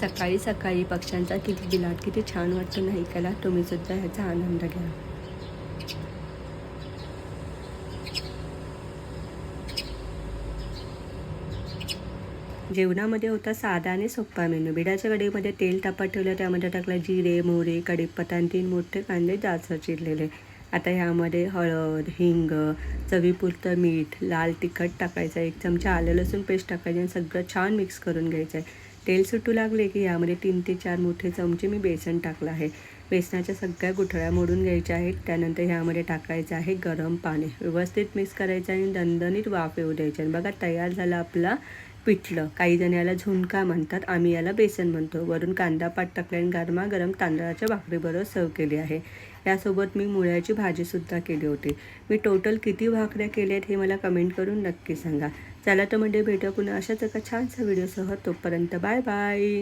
सकाळी सकाळी पक्ष्यांचा किलबिलाट किती छान वाटतो ना ऐकायला. तुम्ही सुद्धा ह्याचा आनंद घ्या. जेवणामध्ये होता साधा आणि सोप्पा मेनू. बिडाच्या कढईमध्ये तेल तापत ठेवलं, त्यामध्ये टाकलं जिरे, मोहरी, कढीपत्ता आणि 3 मोठे कांदे जास्त चिरलेले. आता ह्यामध्ये हळद, हिंग, चवीपुरतं मीठ, लाल तिखट टाकायचं, 1 चमचा आलं लसूण पेस्ट टाकायची आणि सगळं छान मिक्स करून घ्यायचं आहे. तेल सुटू लागले की यामध्ये 3 ते 4 मोठे चमचे मी बेसन टाकलं आहे. बेसनाच्या सगळ्या गुठळ्या मोडून घ्यायच्या आहेत. त्यानंतर ह्यामध्ये टाकायचं आहे गरम पाणी. व्यवस्थित मिक्स करायचं आणि दणदणीत वाफ येऊ द्यायची. आणि बघा तयार झाला आपला पिठलं. काही जण याला झुणका म्हणतात, आम्ही याला बेसन म्हणतो. वरून कांदा पात टाकले आणि गरमागरम तांदळाच्या भाकरीबरोबर सर्व केली आहे. यासोबत मी मुळ्याची भाजीसुद्धा केली होती. मी टोटल किती भाकऱ्या केल्या आहेत हे मला कमेंट करून नक्की सांगा. चला तर म्हणजे भेटूया पुन्हा अशाच एका छानसा व्हिडिओसह. तोपर्यंत बाय बाय.